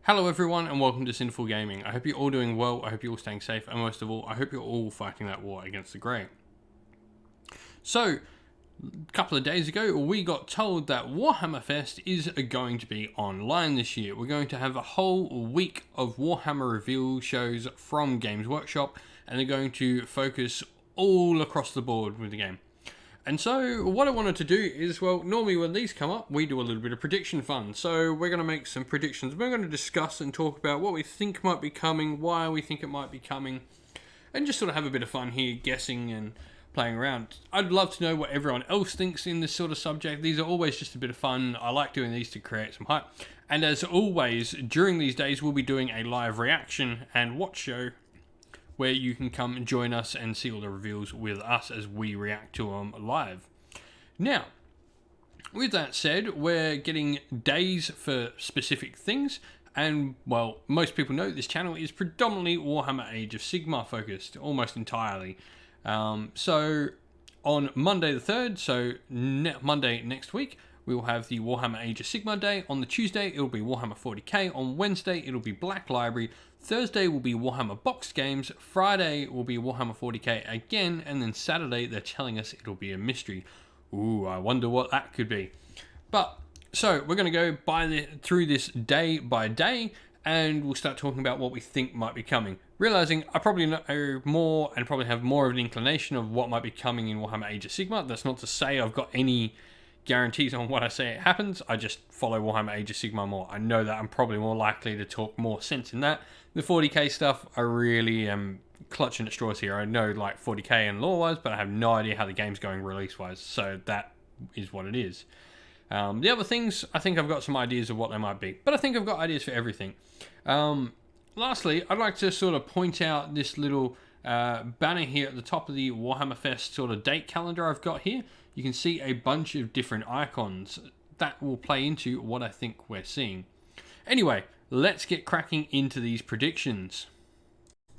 Hello everyone and welcome to Sinful Gaming. I hope you're all doing well, I hope you're all staying safe, and most of all, I hope you're all fighting that war against the Grey. So, a couple of days ago, we got told that Warhammer Fest is going to be online this year. We're going to have a whole week of Warhammer reveal shows from Games Workshop, and they're going to focus all across the board with the game. And so what I wanted to do is, well, normally when these come up, we do a little bit of prediction fun. So we're going to make some predictions. We're going to discuss and talk about what we think might be coming, why we think it might be coming, and just sort of have a bit of fun here, guessing and playing around. I'd love to know what everyone else thinks in this sort of subject. These are always just a bit of fun. I like doing these to create some hype. And as always, during these days, we'll be doing a live reaction and watch show where you can come and join us and see all the reveals with us as we react to them live. Now, with that said, we're getting days for specific things, and, well, most people know this channel is predominantly Warhammer Age of Sigmar focused, almost entirely. So, on Monday the 3rd, so Monday next week, we will have the Warhammer Age of Sigmar Day. On the Tuesday, it'll be Warhammer 40k. On Wednesday, it'll be Black Library. Thursday will be Warhammer Boxed Games. Friday will be Warhammer 40k again. And then Saturday, they're telling us it'll be a mystery. Ooh, I wonder what that could be. But, so, we're going to go through this day by day, and we'll start talking about what we think might be coming. Realizing I probably know more and probably have more of an inclination of what might be coming in Warhammer Age of Sigmar. That's not to say I've got any guarantees on what I say it happens. I just follow Warhammer Age of Sigmar more. I know that I'm probably more likely to talk more sense in that. The 40k stuff, I really am clutching at straws here. I know like 40k and lore-wise, but I have no idea how the game's going release-wise, so that is what it is. The other things, I think I've got some ideas of what they might be, but I think I've got ideas for everything. Lastly, I'd like to sort of point out this little banner here at the top of the Warhammer Fest sort of date calendar I've got here. You can see a bunch of different icons that will play into what I think we're seeing. Anyway, let's get cracking into these predictions.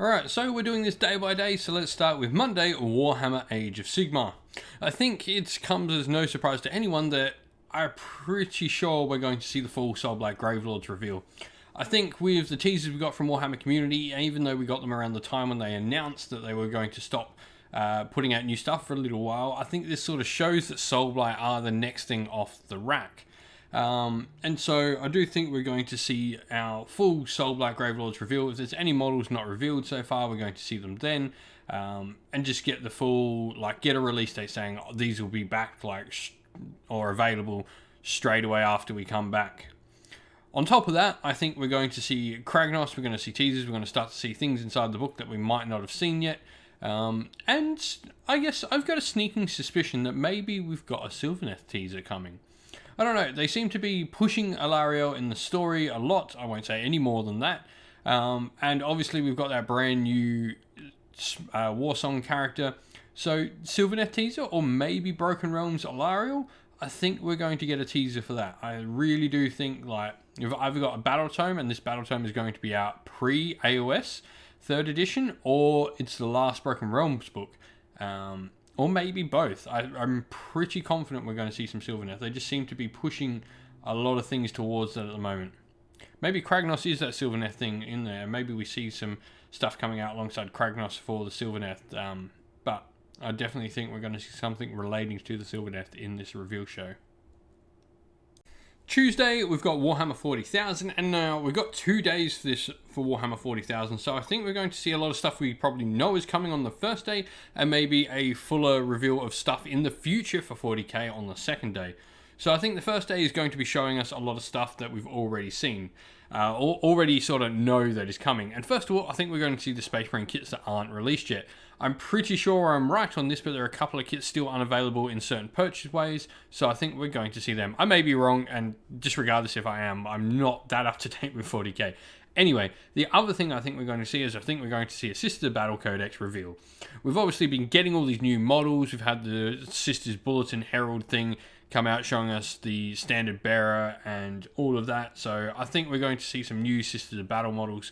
Alright, so we're doing this day by day, so let's start with Monday, Warhammer Age of Sigmar. I think it comes as no surprise to anyone that I'm pretty sure we're going to see the full Soulblight Gravelords reveal. I think with the teasers we got from Warhammer Community, even though we got them around the time when they announced that they were going to stop putting out new stuff for a little while, I think this sort of shows that Soulblight are the next thing off the rack. And so I do think we're going to see our full Soulblight Gravelords reveal. If there's any models not revealed so far, we're going to see them then. And just get the full, get a release date saying these will be back, or available straight away after we come back. On top of that, I think we're going to see Kragnos, we're going to see teasers, we're going to start to see things inside the book that we might not have seen yet. And I guess I've got a sneaking suspicion that maybe we've got a Sylvaneth teaser coming. I don't know, they seem to be pushing Alarielle in the story a lot, I won't say any more than that. And obviously we've got that brand new Warsong character. So Sylvaneth teaser, or maybe Broken Realms Alarielle, I think we're going to get a teaser for that. I really do think, you've either got a battle tome, and this battle tome is going to be out pre-AOS 3rd edition, or it's the last Broken Realms book, or maybe both. I'm pretty confident we're going to see some Sylvaneth. They just seem to be pushing a lot of things towards that at the moment. Maybe Kragnos is that Sylvaneth thing in there. Maybe we see some stuff coming out alongside Kragnos for the Sylvaneth, but I definitely think we're going to see something relating to the Sylvaneth in this reveal show. Tuesday, we've got Warhammer 40,000, and now we've got 2 days for Warhammer 40,000, so I think we're going to see a lot of stuff we probably know is coming on the first day, and maybe a fuller reveal of stuff in the future for 40k on the second day. So I think the first day is going to be showing us a lot of stuff that we've already seen, or already sort of know that is coming. And first of all, I think we're going to see the Space Marine kits that aren't released yet. I'm pretty sure I'm right on this, but there are a couple of kits still unavailable in certain purchase ways, so I think we're going to see them. I may be wrong, and disregard this if I am. I'm not that up to date with 40k. Anyway, the other thing I think we're going to see is I think we're going to see a Sister Battle Codex reveal. We've obviously been getting all these new models. We've had the Sisters Bulletin Herald thing come out showing us the Standard Bearer and all of that. So I think we're going to see some new Sisters of Battle models.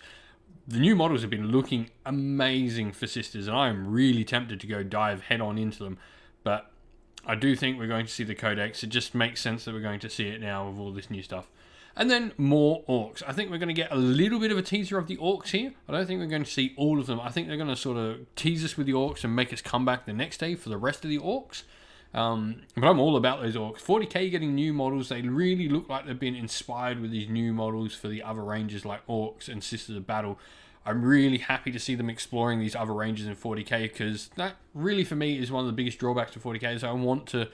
The new models have been looking amazing for Sisters, and I am really tempted to go dive head on into them. But I do think we're going to see the Codex. It just makes sense that we're going to see it now with all this new stuff. And then more orcs. I think we're going to get a little bit of a teaser of the orcs here. I don't think we're going to see all of them. I think they're going to sort of tease us with the orcs and make us come back the next day for the rest of the orcs. But I'm all about those orcs. 40k getting new models. They really look like they've been inspired with these new models for the other ranges like orcs and Sisters of Battle. I'm really happy to see them exploring these other ranges in 40k, because that really for me is one of the biggest drawbacks to 40k. Is I want to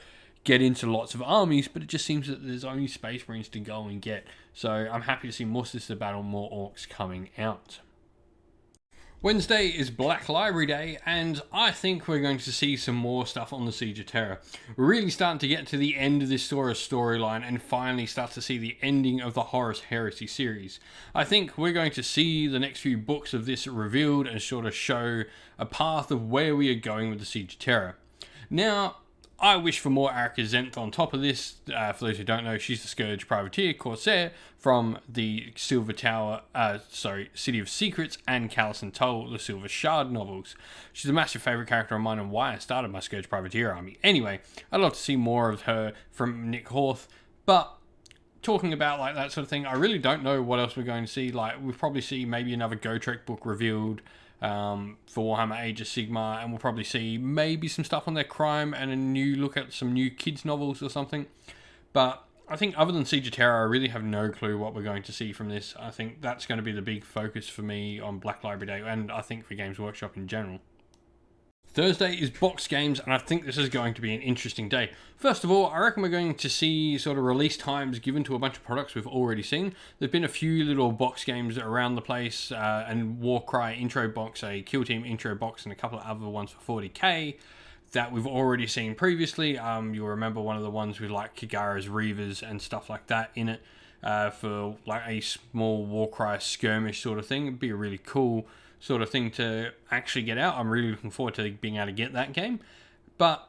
get into lots of armies, but it just seems that there's only Space Marines to go and get. So I'm happy to see more Sisters of Battle, more orcs coming out. Wednesday is Black Library Day, and I think we're going to see some more stuff on the Siege of Terror. We're really starting to get to the end of this storyline and finally start to see the ending of the Horus Heresy series. I think we're going to see the next few books of this revealed and sort of show a path of where we are going with the Siege of Terror. Now, I wish for more Arika Zenth on top of this. For those who don't know, she's the Scourge Privateer Corsair from the Silver Tower, City of Secrets and Callus and Toll, the Silver Shard novels. She's a massive favourite character of mine and why I started my Scourge Privateer army. Anyway, I'd love to see more of her from Nick Horth, but talking about like that sort of thing, I really don't know what else we're going to see. Like, we'll probably see maybe another Gotrek book revealed for Warhammer Age of Sigmar, and we'll probably see maybe some stuff on their crime and a new look at some new kids novels or something. But I think other than Siege of Terror, I really have no clue what we're going to see from this. I think that's going to be the big focus for me on Black Library Day, and I think for Games Workshop in general. Thursday is box games, and I think this is going to be an interesting day. First of all, I reckon we're going to see sort of release times given to a bunch of products we've already seen. There've been a few little box games around the place, and Warcry intro box, a Kill Team intro box, and a couple of other ones for 40k that we've already seen previously. You'll remember one of the ones with like Kigara's Reavers and stuff like that in it, for like a small Warcry skirmish sort of thing. It'd be a really cool sort of thing to actually get out. I'm really looking forward to being able to get that game. But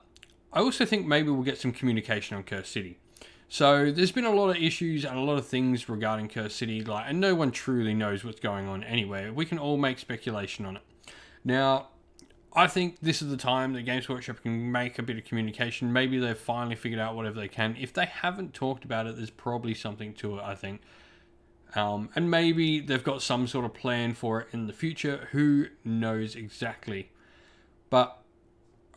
I also think maybe we'll get some communication on Curse City. So there's been a lot of issues and a lot of things regarding Curse City, and no one truly knows what's going on anyway. We can all make speculation on it. Now, I think this is the time that Games Workshop can make a bit of communication. Maybe they've finally figured out whatever they can. If they haven't talked about it, there's probably something to it, I think. And maybe they've got some sort of plan for it in the future. Who knows exactly? But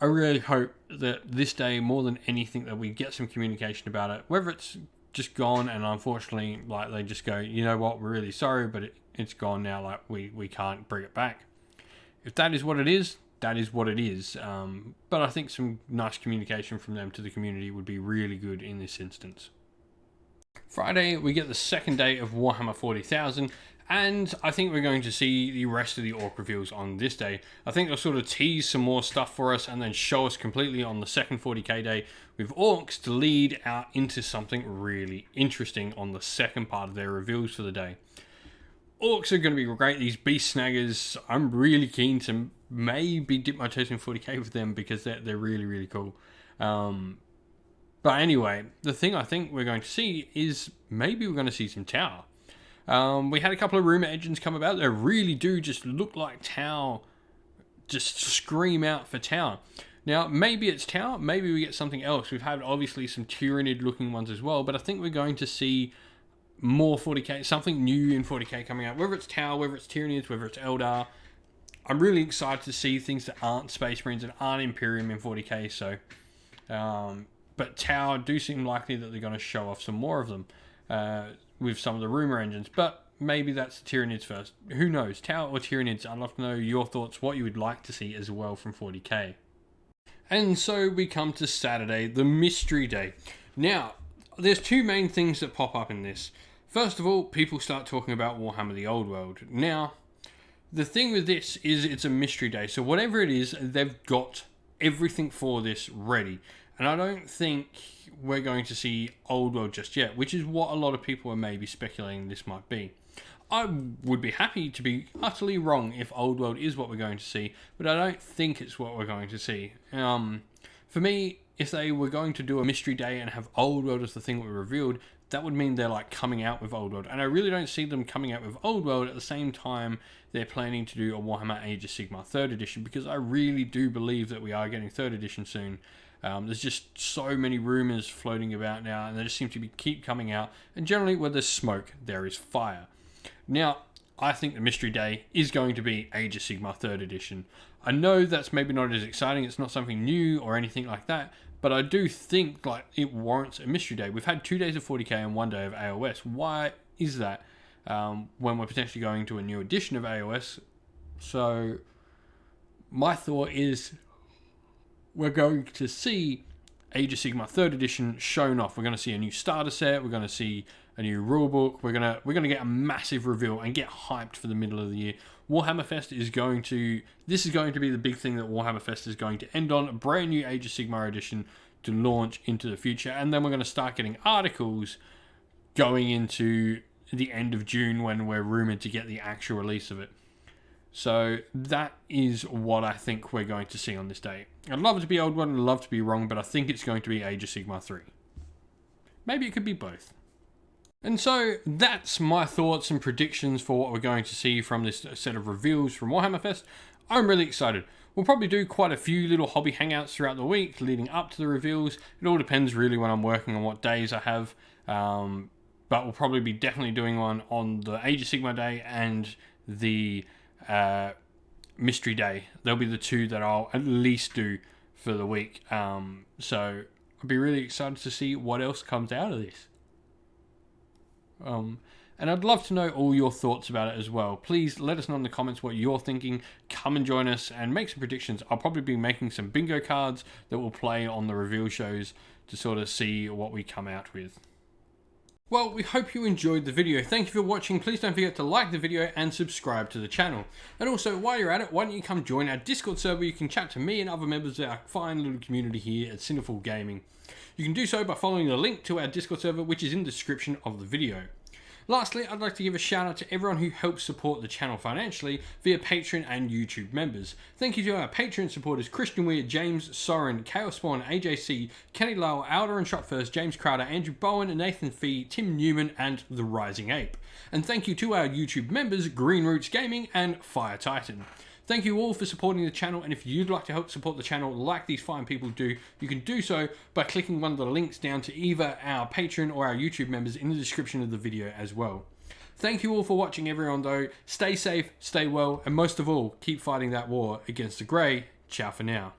I really hope that this day, more than anything, that we get some communication about it. Whether it's just gone and unfortunately, like, they just go, you know what, we're really sorry, but it's gone now. Like, we can't bring it back. If that is what it is, that is what it is. But I think some nice communication from them to the community would be really good in this instance. Friday, we get the second day of Warhammer 40,000, and I think we're going to see the rest of the orc reveals on this day. I think they'll sort of tease some more stuff for us and then show us completely on the second 40k day with orcs to lead out into something really interesting on the second part of their reveals for the day. Orcs are going to be great, these beast snaggers. I'm really keen to maybe dip my toes in 40k with them because they're really, really cool. But anyway, the thing I think we're going to see is maybe we're going to see some Tau. We had a couple of rumor engines come about that really do just look like Tau, just scream out for Tau. Now, maybe it's Tau, maybe we get something else. We've had obviously some Tyranid looking ones as well, but I think we're going to see more 40k, something new in 40k coming out. Whether it's Tau, whether it's Tyranids, whether it's Eldar. I'm really excited to see things that aren't Space Marines and aren't Imperium in 40k, so... But Tau do seem likely that they're going to show off some more of them with some of the rumor engines. But maybe that's the Tyranids first. Who knows? Tau or Tyranids? I'd love to know your thoughts, what you would like to see as well from 40k. And so we come to Saturday, the Mystery Day. Now, there's two main things that pop up in this. First of all, people start talking about Warhammer the Old World. Now, the thing with this is it's a Mystery Day. So whatever it is, they've got everything for this ready. And I don't think we're going to see Old World just yet, which is what a lot of people are maybe speculating this might be. I would be happy to be utterly wrong if Old World is what we're going to see, but I don't think it's what we're going to see. For me, if they were going to do a Mystery Day and have Old World as the thing that we revealed, that would mean they're like coming out with Old World. And I really don't see them coming out with Old World at the same time they're planning to do a Warhammer Age of Sigmar 3rd edition, because I really do believe that we are getting 3rd edition soon. There's just so many rumors floating about now, and they just seem to keep coming out. And generally, where there's smoke, there is fire. Now, I think the Mystery Day is going to be Age of Sigmar 3rd Edition. I know that's maybe not as exciting, it's not something new or anything like that, but I do think like it warrants a Mystery Day. We've had 2 days of 40k and 1 day of AOS. Why is that when we're potentially going to a new edition of AOS? So my thought is we're going to see Age of Sigmar 3rd Edition shown off. We're going to see a new starter set. We're going to see a new rulebook. We're gonna get a massive reveal and get hyped for the middle of the year. Warhammer Fest is going to be the big thing that Warhammer Fest is going to end on. A brand new Age of Sigmar edition to launch into the future, and then we're going to start getting articles going into the end of June when we're rumored to get the actual release of it. So that is what I think we're going to see on this day. I'd love it to be Old One, I'd love to be wrong, but I think it's going to be Age of Sigmar 3. Maybe it could be both. And so that's my thoughts and predictions for what we're going to see from this set of reveals from Warhammer Fest. I'm really excited. We'll probably do quite a few little hobby hangouts throughout the week leading up to the reveals. It all depends really when I'm working on what days I have. But we'll probably be definitely doing one on the Age of Sigmar Day and the Mystery Day. They'll be the two that I'll at least do for the week. So I'll be really excited to see what else comes out of this. And I'd love to know all your thoughts about it as well. Please let us know in the comments what you're thinking. Come and join us and make some predictions. I'll probably be making some bingo cards that will play on the reveal shows to sort of see what we come out with. Well, we hope you enjoyed the video. Thank you for watching. Please don't forget to like the video and subscribe to the channel. And also, while you're at it, why don't you come join our Discord server? You can chat to me and other members of our fine little community here at Sinful Gaming. You can do so by following the link to our Discord server, which is in the description of the video. Lastly, I'd like to give a shout out to everyone who helps support the channel financially via Patreon and YouTube members. Thank you to our Patreon supporters Christian Weir, James Soren, Chaos Spawn, AJC, Kenny Lowell, Alder and Shot First, James Crowder, Andrew Bowen, Nathan Fee, Tim Newman and The Rising Ape. And thank you to our YouTube members Green Roots Gaming and Fire Titan. Thank you all for supporting the channel, and if you'd like to help support the channel like these fine people do, you can do so by clicking one of the links down to either our Patreon or our YouTube members in the description of the video as well. Thank you all for watching everyone though. Stay safe, stay well, and most of all, keep fighting that war against the grey. Ciao for now.